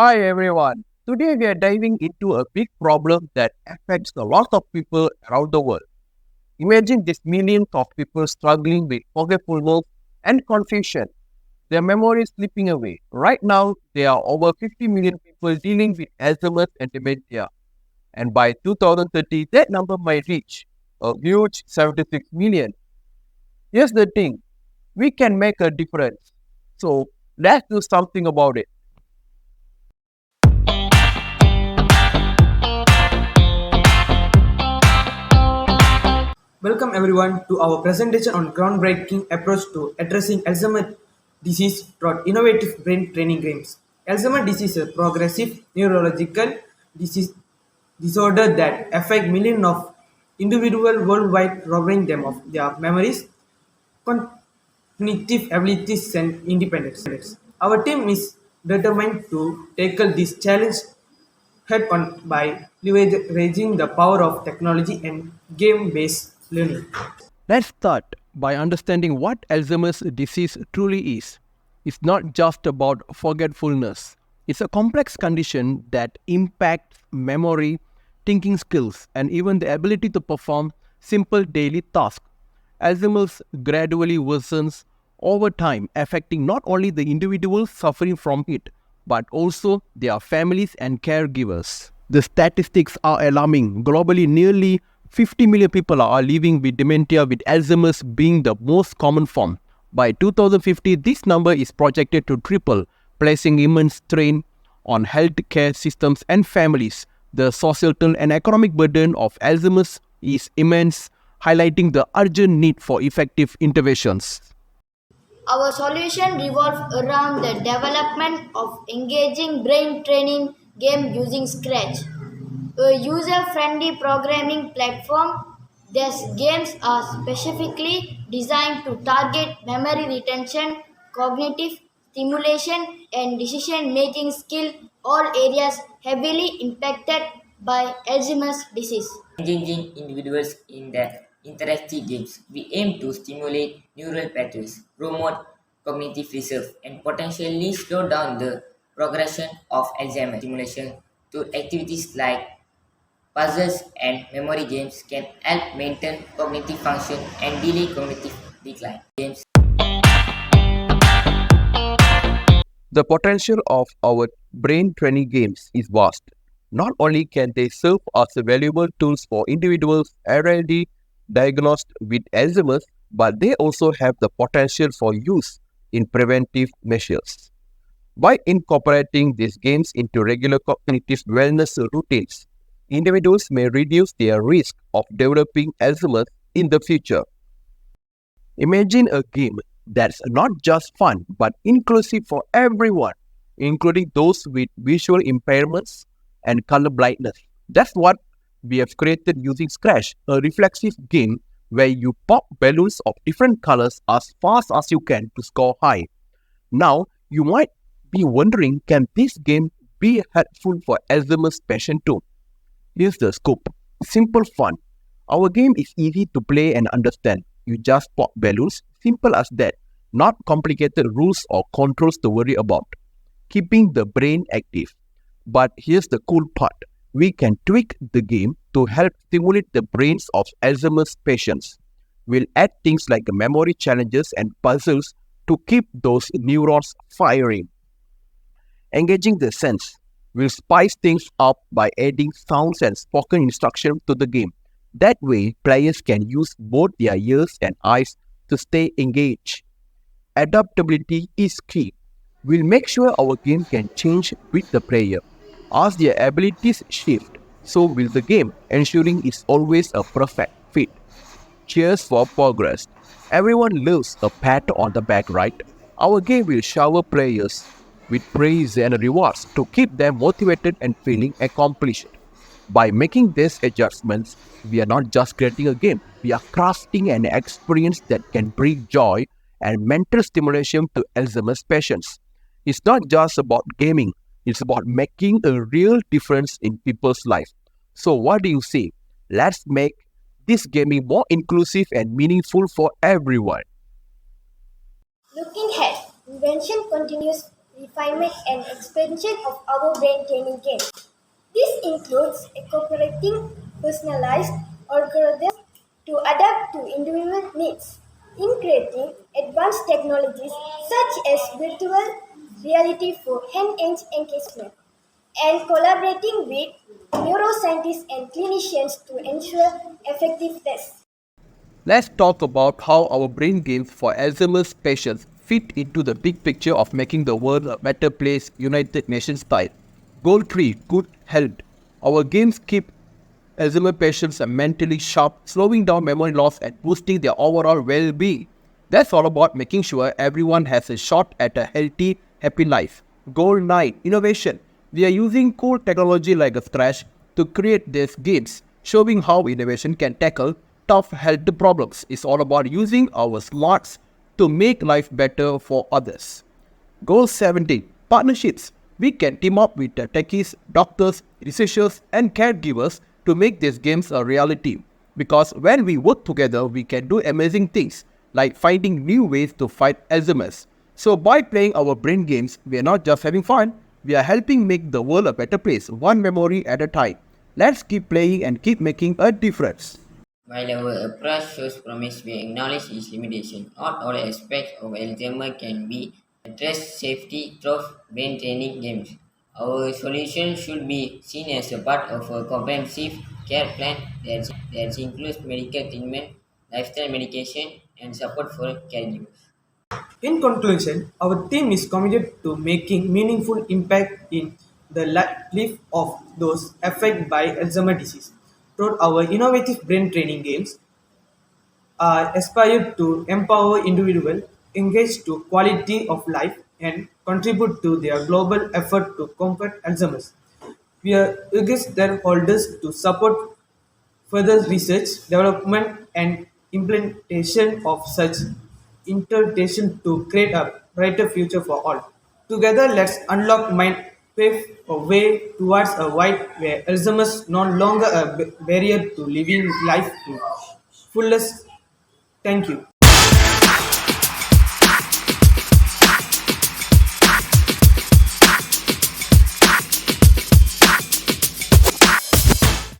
Hi everyone. Today we are diving into a big problem that affects a lot of people around the world. Imagine these millions of people struggling with forgetfulness and confusion. Their memory is slipping away. Right now, there are over 50 million people dealing with Alzheimer's and dementia. And by 2030, that number might reach a huge 76 million. Here's the thing, we can make a difference. So let's do something about it. Welcome everyone to our presentation on groundbreaking approach to addressing Alzheimer's disease through innovative brain training games. Alzheimer's disease is a progressive neurological disease disorder that affects millions of individuals worldwide, robbing them of their memories, cognitive abilities, and independence. Our team is determined to tackle this challenge head on by leveraging the power of technology and game-based learning. Let's start by understanding what Alzheimer's disease truly is. It's not just about forgetfulness. It's a complex condition that impacts memory, thinking skills, and even the ability to perform simple daily tasks. Alzheimer's gradually worsens over time, affecting not only the individuals suffering from it, but also their families and caregivers. The statistics are alarming. Globally, nearly 50 million people are living with dementia, with Alzheimer's being the most common form. By 2050, this number is projected to triple, placing immense strain on healthcare systems and families. The societal and economic burden of Alzheimer's is immense, highlighting the urgent need for effective interventions. Our solution revolves around the development of engaging brain training game using Scratch, a user-friendly programming platform. These games are specifically designed to target memory retention, cognitive stimulation, and decision-making skill, all areas heavily impacted by Alzheimer's disease. Engaging individuals in the interactive games, we aim to stimulate neural pathways, promote cognitive reserve, and potentially slow down the progression of Alzheimer's. Stimulation to activities like puzzles and memory games can help maintain cognitive function and delay cognitive decline. Games The potential of our brain training games is vast. Not only can they serve as valuable tools for individuals already diagnosed with Alzheimer's, but they also have the potential for use in preventive measures. By incorporating these games into regular cognitive wellness routines, individuals may reduce their risk of developing Alzheimer's in the future. Imagine a game that's not just fun but inclusive for everyone, including those with visual impairments and color blindness. That's what we have created using Scratch, a reflexive game where you pop balloons of different colors as fast as you can to score high. Now, you might be wondering, can this game be helpful for Alzheimer's patient too? Here's the scoop. Simple fun. Our game is easy to play and understand. You just pop balloons, simple as that. Not complicated rules or controls to worry about. Keeping the brain active. But here's the cool part. We can tweak the game to help stimulate the brains of Alzheimer's patients. We'll add things like memory challenges and puzzles to keep those neurons firing. Engaging the sense. We'll spice things up by adding sounds and spoken instruction to the game. That way, players can use both their ears and eyes to stay engaged. Adaptability is key. We'll make sure our game can change with the player. As their abilities shift, so will the game, ensuring it's always a perfect fit. Cheers for progress. Everyone loves a pat on the back, right? Our game will shower players with praise and rewards to keep them motivated and feeling accomplished. By making these adjustments, we are not just creating a game, we are crafting an experience that can bring joy and mental stimulation to Alzheimer's patients. It's not just about gaming, it's about making a real difference in people's lives. So what do you say? Let's make this gaming more inclusive and meaningful for everyone. Looking ahead, invention continues refinement, and expansion of our brain training games. This includes incorporating personalized algorithms to adapt to individual needs, integrating advanced technologies such as virtual reality for hand-eye engagement, and collaborating with neuroscientists and clinicians to ensure effective tests. Let's talk about how our brain games for Alzheimer's patients fit into the big picture of making the world a better place, United Nations style. Goal 3, good health. Our games keep Alzheimer patients mentally sharp, slowing down memory loss and boosting their overall well-being. That's all about making sure everyone has a shot at a healthy, happy life. Goal 9, innovation. We are using cool technology like a Scratch to create these games, showing how innovation can tackle tough health problems. It's all about using our smarts to make life better for others. Goal 17, partnerships. We can team up with the techies, doctors, researchers, and caregivers to make these games a reality. Because when we work together, we can do amazing things like finding new ways to fight Alzheimer's. So by playing our brain games, we are not just having fun, we are helping make the world a better place, one memory at a time. Let's keep playing and keep making a difference. While our approach shows promise, we acknowledge its limitation. Not all aspects of Alzheimer can be addressed safely through brain training games. Our solution should be seen as a part of a comprehensive care plan that includes medical treatment, lifestyle medication, and support for caregivers. In conclusion, our team is committed to making meaningful impact in the life of those affected by Alzheimer's disease. Through our innovative brain training games, are aspire to empower individuals, engage to quality of life, and contribute to their global effort to combat Alzheimer's. We urge their holders to support further research, development, and implementation of such intervention to create a brighter future for all. Together, let's unlock mind, pave a way towards a world where Alzheimer's no longer a barrier to living life to fullest. Thank you.